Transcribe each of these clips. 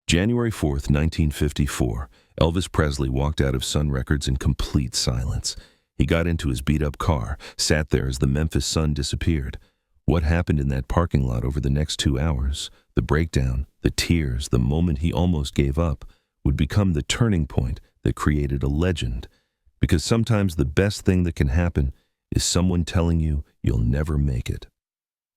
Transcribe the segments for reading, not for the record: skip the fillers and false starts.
January 4th, 1954, Elvis Presley walked out of Sun Records in complete silence. He got into his beat-up car, sat there as the Memphis sun disappeared. What happened in that parking lot over the next 2 hours, the breakdown, the tears, the moment he almost gave up, would become the turning point that created a legend. Because sometimes the best thing that can happen is someone telling you you'll never make it.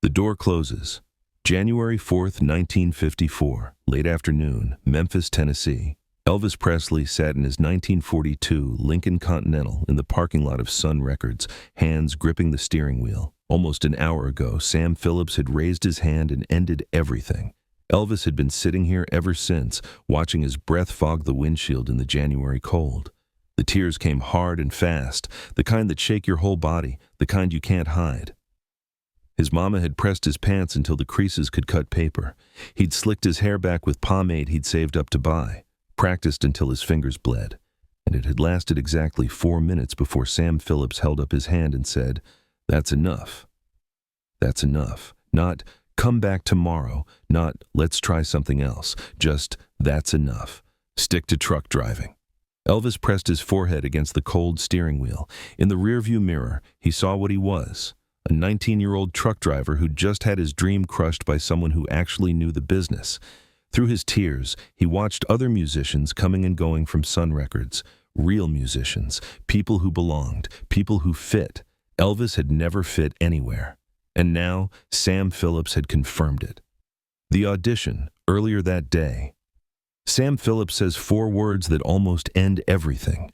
The door closes. January 4th, 1954, late afternoon, Memphis, Tennessee. Elvis Presley sat in his 1942 Lincoln Continental in the parking lot of Sun Records, hands gripping the steering wheel. Almost an hour ago, Sam Phillips had raised his hand and ended everything. Elvis had been sitting here ever since, watching his breath fog the windshield in the January cold. The tears came hard and fast, the kind that shake your whole body, the kind you can't hide. His mama had pressed his pants until the creases could cut paper. He'd slicked his hair back with pomade he'd saved up to buy, practiced until his fingers bled. And it had lasted exactly 4 minutes before Sam Phillips held up his hand and said, "That's enough. That's enough. Not, come back tomorrow. Not, let's try something else. Just, that's enough. Stick to truck driving." Elvis pressed his forehead against the cold steering wheel. In the rearview mirror, he saw what he was. A 19-year-old truck driver who'd just had his dream crushed by someone who actually knew the business. Through his tears, he watched other musicians coming and going from Sun Records. Real musicians, people who belonged, people who fit. Elvis had never fit anywhere. And now, Sam Phillips had confirmed it. The audition, earlier that day. Sam Phillips says 4 words that almost end everything.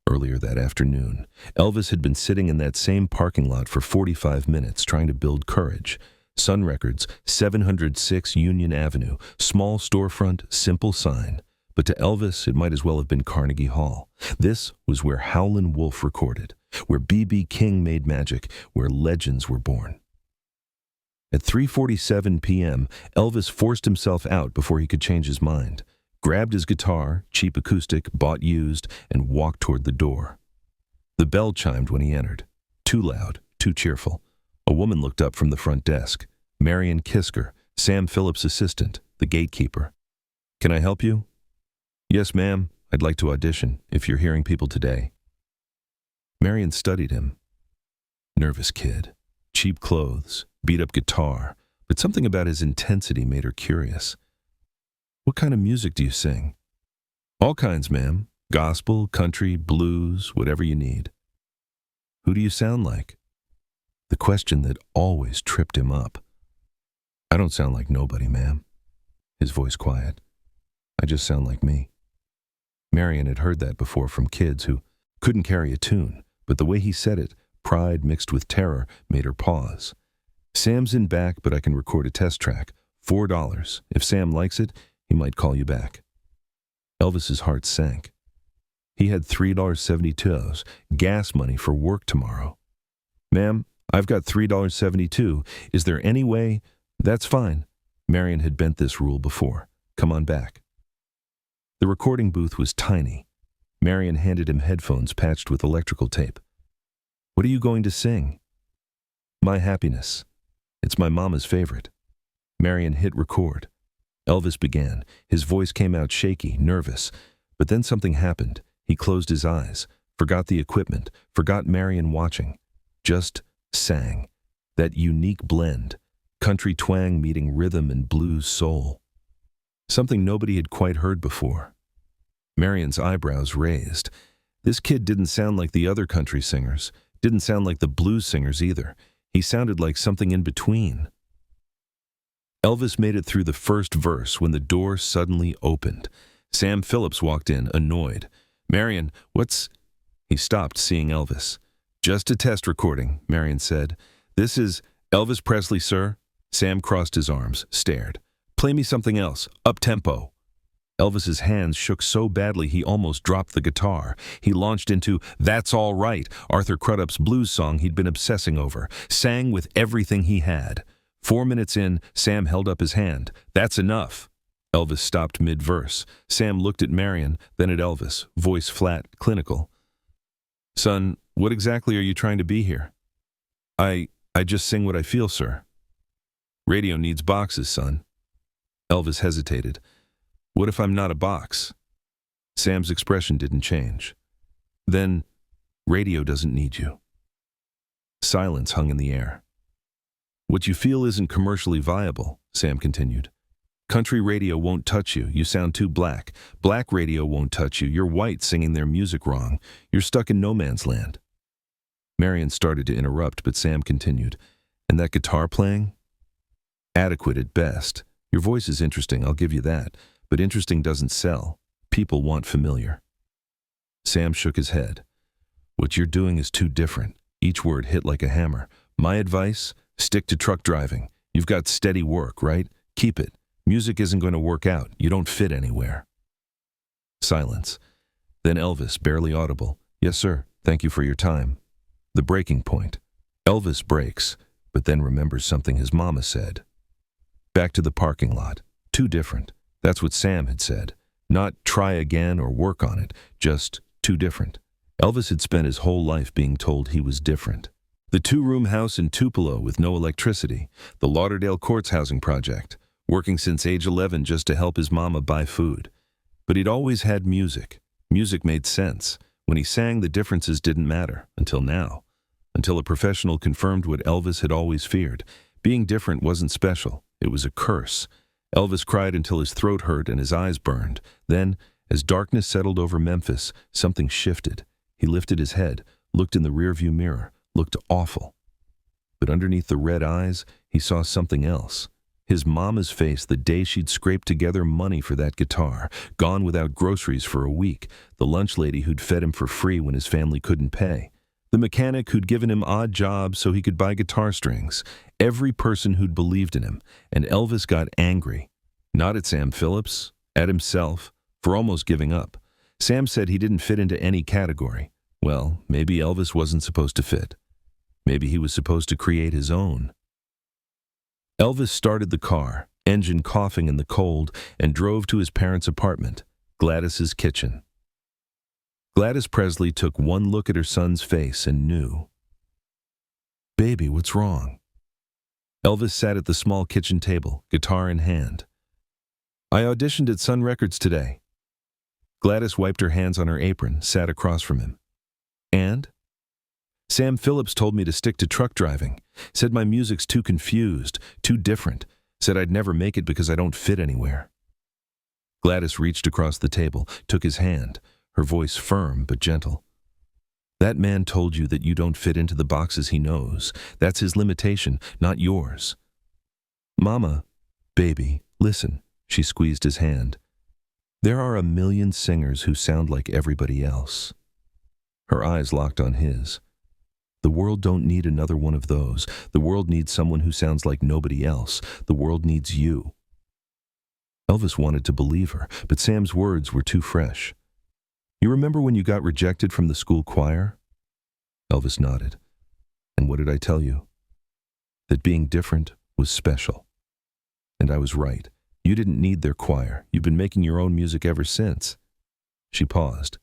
Earlier that afternoon, Elvis had been sitting in that same parking lot for 45 minutes trying to build courage. Sun Records, 706 Union Avenue, small storefront, simple sign. But to Elvis, it might as well have been Carnegie Hall. This was where Howlin' Wolf recorded, where B.B. King made magic, where legends were born. At 3:47 p.m., Elvis forced himself out before he could change his mind, grabbed his guitar, cheap acoustic, bought used, and walked toward the door. The bell chimed when he entered. Too loud, too cheerful. A woman looked up from the front desk. Marion Kisker, Sam Phillips' assistant, the gatekeeper. "Can I help you?" "Yes, ma'am. I'd like to audition, if you're hearing people today." Marion studied him. Nervous kid. Cheap clothes, beat-up guitar, but something about his intensity made her curious. "What kind of music do you sing?" "All kinds, ma'am. Gospel, country, blues, whatever you need." "Who do you sound like?" The question that always tripped him up. "I don't sound like nobody, ma'am." His voice quiet. "I just sound like me." Marion had heard that before from kids who couldn't carry a tune, but the way he said it, pride mixed with terror, made her pause. "Sam's in back, but I can record a test track. $4. If Sam likes it, he might call you back." Elvis's heart sank. He had $3.72, gas money for work tomorrow. "Ma'am, I've got $3.72. Is there any way?" "That's fine." Marion had bent this rule before. "Come on back." The recording booth was tiny. Marion handed him headphones patched with electrical tape. "What are you going to sing?" "My Happiness. It's my mama's favorite." Marion hit record. Elvis began. His voice came out shaky, nervous. But then something happened. He closed his eyes, forgot the equipment, forgot Marion watching. Just sang. That unique blend. Country twang meeting rhythm and blues soul. Something nobody had quite heard before. Marion's eyebrows raised. This kid didn't sound like the other country singers. Didn't sound like the blues singers either. He sounded like something in between. Elvis made it through the first verse when the door suddenly opened. Sam Phillips walked in, annoyed. "Marion, what's—" He stopped, seeing Elvis. "Just a test recording," Marion said. "This is Elvis Presley, sir." Sam crossed his arms, stared. "Play me something else, up-tempo." Elvis's hands shook so badly he almost dropped the guitar. He launched into "That's All Right," Arthur Crudup's blues song he'd been obsessing over, sang with everything he had. 4 minutes in, Sam held up his hand. "That's enough." Elvis stopped mid-verse. Sam looked at Marion, then at Elvis, voice flat, clinical. "Son, what exactly are you trying to be here?" I just sing what I feel, sir." "Radio needs boxes, son." Elvis hesitated. What if I'm not a box? Sam's expression didn't change. Then, radio doesn't need you. Silence hung in the air. What you feel isn't commercially viable, Sam continued. Country radio won't touch you. You sound too black. Black radio won't touch you. You're white singing their music wrong. You're stuck in no man's land. Marion started to interrupt, but Sam continued. And that guitar playing? Adequate at best. Your voice is interesting, I'll give you that. But interesting doesn't sell. People want familiar. Sam shook his head. What you're doing is too different. Each word hit like a hammer. My advice? Stick to truck driving. You've got steady work, right? Keep it. Music isn't going to work out. You don't fit anywhere. Silence. Then Elvis, barely audible. Yes, sir. Thank you for your time. The breaking point. Elvis breaks, but then remembers something his mama said. Back to the parking lot. Too different. That's what Sam had said. Not try again or work on it, just too different. Elvis had spent his whole life being told he was different. The two-room house in Tupelo with no electricity, the Lauderdale Courts housing project, working since age 11 just to help his mama buy food. But he'd always had music. Music made sense. When he sang, the differences didn't matter, until now. Until a professional confirmed what Elvis had always feared. Being different wasn't special. It was a curse. Elvis cried until his throat hurt and his eyes burned. Then, as darkness settled over Memphis, something shifted. He lifted his head, looked in the rearview mirror, looked awful. But underneath the red eyes, he saw something else. His mama's face the day she'd scraped together money for that guitar, gone without groceries for a week, the lunch lady who'd fed him for free when his family couldn't pay, the mechanic who'd given him odd jobs so he could buy guitar strings, every person who'd believed in him, and Elvis got angry. Not at Sam Phillips, at himself, for almost giving up. Sam said he didn't fit into any category. Well, maybe Elvis wasn't supposed to fit. Maybe he was supposed to create his own. Elvis started the car, engine coughing in the cold, and drove to his parents' apartment, Gladys's kitchen. Gladys Presley took one look at her son's face and knew. Baby, what's wrong? Elvis sat at the small kitchen table, guitar in hand. I auditioned at Sun Records today. Gladys wiped her hands on her apron, sat across from him. And? Sam Phillips told me to stick to truck driving. Said my music's too confused, too different. Said I'd never make it because I don't fit anywhere. Gladys reached across the table, took his hand, her voice firm but gentle. That man told you that you don't fit into the boxes he knows. That's his limitation, not yours. Mama, baby, listen. She squeezed his hand. There are a million singers who sound like everybody else. Her eyes locked on his. The world don't need another one of those. The world needs someone who sounds like nobody else. The world needs you. Elvis wanted to believe her, but Sam's words were too fresh. You remember when you got rejected from the school choir? Elvis nodded. And what did I tell you? That being different was special. And I was right. You didn't need their choir. You've been making your own music ever since. She paused.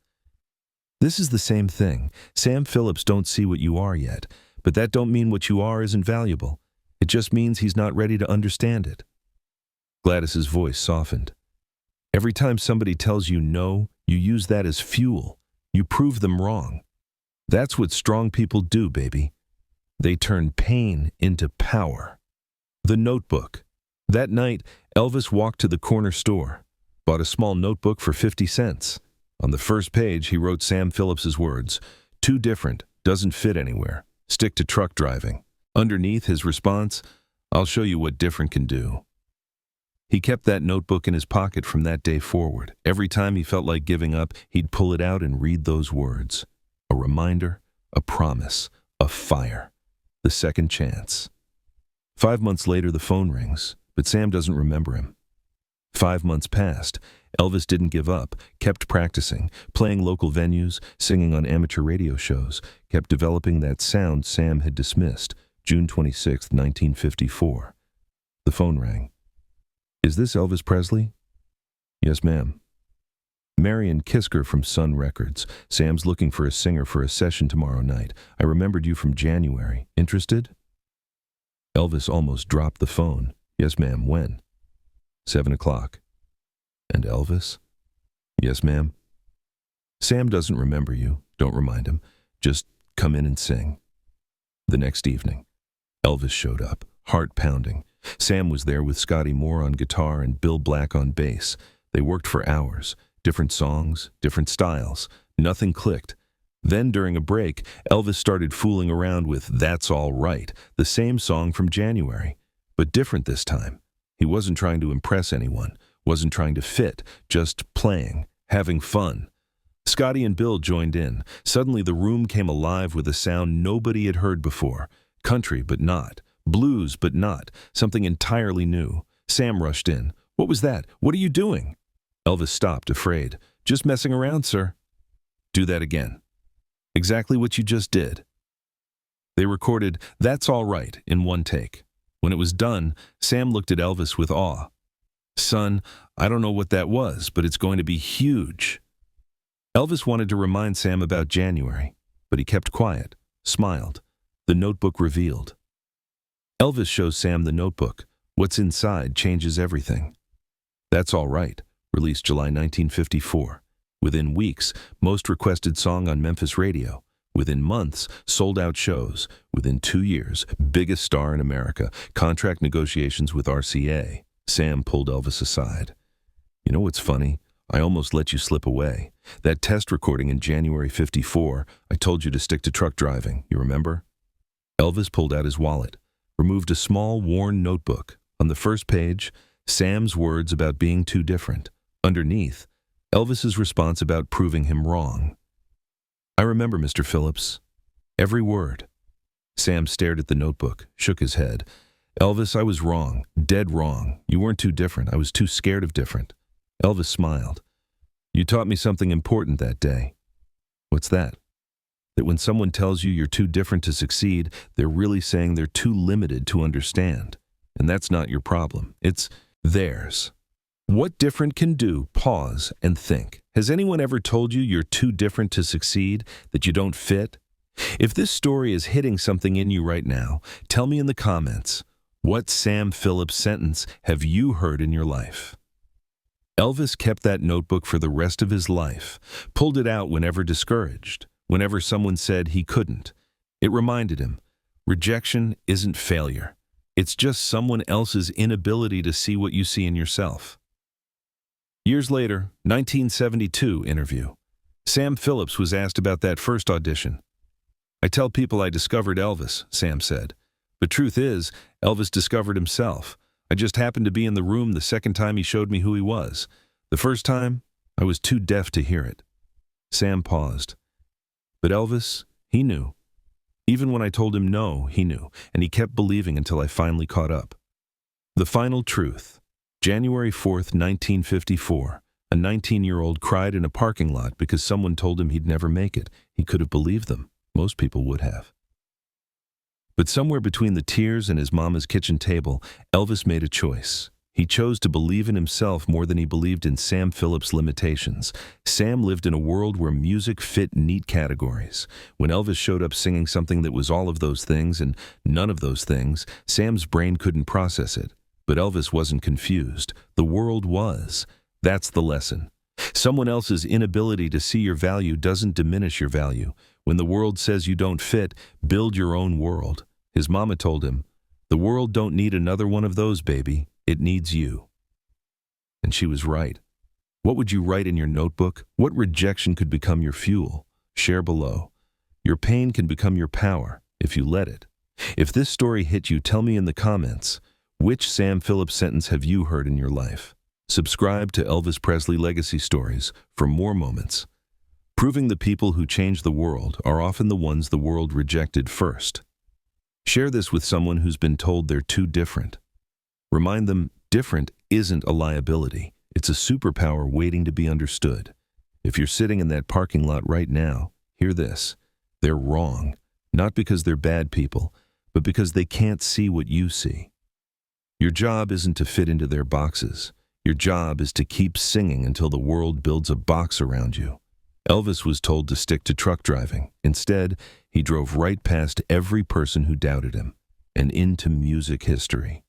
This is the same thing. Sam Phillips don't see what you are yet, but that don't mean what you are isn't valuable. It just means he's not ready to understand it. Gladys's voice softened. Every time somebody tells you no, you use that as fuel. You prove them wrong. That's what strong people do, baby. They turn pain into power. The notebook. That night, Elvis walked to the corner store, bought a small notebook for 50 cents. On the first page, he wrote Sam Phillips's words, too different, doesn't fit anywhere, stick to truck driving. Underneath, his response, I'll show you what different can do. He kept that notebook in his pocket from that day forward. Every time he felt like giving up, he'd pull it out and read those words. A reminder, a promise, a fire, the second chance. 5 months later, the phone rings, but Sam doesn't remember him. 5 months passed. Elvis didn't give up, kept practicing, playing local venues, singing on amateur radio shows, kept developing that sound Sam had dismissed. June 26, 1954. The phone rang. Is this Elvis Presley? Yes, ma'am. Marion Kisker from Sun Records. Sam's looking for a singer for a session tomorrow night. I remembered you from January. Interested? Elvis almost dropped the phone. Yes, ma'am. When? 7 o'clock. And Elvis? Yes, ma'am. Sam doesn't remember you. Don't remind him. Just come in and sing. The next evening, Elvis showed up, heart pounding. Sam was there with Scotty Moore on guitar and Bill Black on bass. They worked for hours. Different songs, different styles. Nothing clicked. Then, during a break, Elvis started fooling around with That's All Right, the same song from January, but different this time. He wasn't trying to impress anyone, wasn't trying to fit, just playing, having fun. Scotty and Bill joined in. Suddenly the room came alive with a sound nobody had heard before. Country, but not. Blues, but not. Something entirely new. Sam rushed in. What was that? What are you doing? Elvis stopped, afraid. Just messing around, sir. Do that again. Exactly what you just did. They recorded That's All Right in one take. When it was done, Sam looked at Elvis with awe. Son, I don't know what that was, but it's going to be huge. Elvis wanted to remind Sam about January, but he kept quiet, smiled. The notebook revealed. Elvis shows Sam the notebook. What's inside changes everything. That's All Right, released July 1954. Within weeks, most requested song on Memphis radio. Within months, sold-out shows. Within 2 years, biggest star in America. Contract negotiations with RCA. Sam pulled Elvis aside. You know what's funny? I almost let you slip away. That test recording in January '54, I told you to stick to truck driving. You remember? Elvis pulled out his wallet, removed a small, worn notebook. On the first page, Sam's words about being too different. Underneath, Elvis's response about proving him wrong. I remember, Mr. Phillips. Every word. Sam stared at the notebook, shook his head. Elvis, I was wrong, dead wrong. You weren't too different. I was too scared of different. Elvis smiled. You taught me something important that day. What's that? That when someone tells you you're too different to succeed, they're really saying they're too limited to understand. And that's not your problem. It's theirs. What different can do, pause and think. Has anyone ever told you you're too different to succeed, that you don't fit? If this story is hitting something in you right now, tell me in the comments, what Sam Phillips sentence have you heard in your life? Elvis kept that notebook for the rest of his life, pulled it out whenever discouraged, whenever someone said he couldn't. It reminded him, rejection isn't failure. It's just someone else's inability to see what you see in yourself. Years later, 1972 interview. Sam Phillips was asked about that first audition. I tell people I discovered Elvis, Sam said. But truth is, Elvis discovered himself. I just happened to be in the room the second time he showed me who he was. The first time, I was too deaf to hear it. Sam paused. But Elvis, he knew. Even when I told him no, he knew, and he kept believing until I finally caught up. The final truth. January 4th, 1954. A 19-year-old cried in a parking lot because someone told him he'd never make it. He could have believed them. Most people would have. But somewhere between the tears and his mama's kitchen table, Elvis made a choice. He chose to believe in himself more than he believed in Sam Phillips' limitations. Sam lived in a world where music fit neat categories. When Elvis showed up singing something that was all of those things and none of those things, Sam's brain couldn't process it. But Elvis wasn't confused. The world was. That's the lesson. Someone else's inability to see your value doesn't diminish your value. When the world says you don't fit, build your own world. His mama told him, the world don't need another one of those, baby. It needs you. And she was right. What would you write in your notebook? What rejection could become your fuel? Share below. Your pain can become your power if you let it. If this story hit you, tell me in the comments, which Sam Phillips sentence have you heard in your life? Subscribe to Elvis Presley Legacy Stories for more moments. Proving the people who change the world are often the ones the world rejected first. Share this with someone who's been told they're too different. Remind them different isn't a liability. It's a superpower waiting to be understood. If you're sitting in that parking lot right now, hear this. They're wrong, not because they're bad people, but because they can't see what you see. Your job isn't to fit into their boxes. Your job is to keep singing until the world builds a box around you. Elvis was told to stick to truck driving. Instead, he drove right past every person who doubted him and into music history.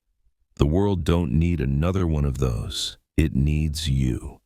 The world don't need another one of those. It needs you.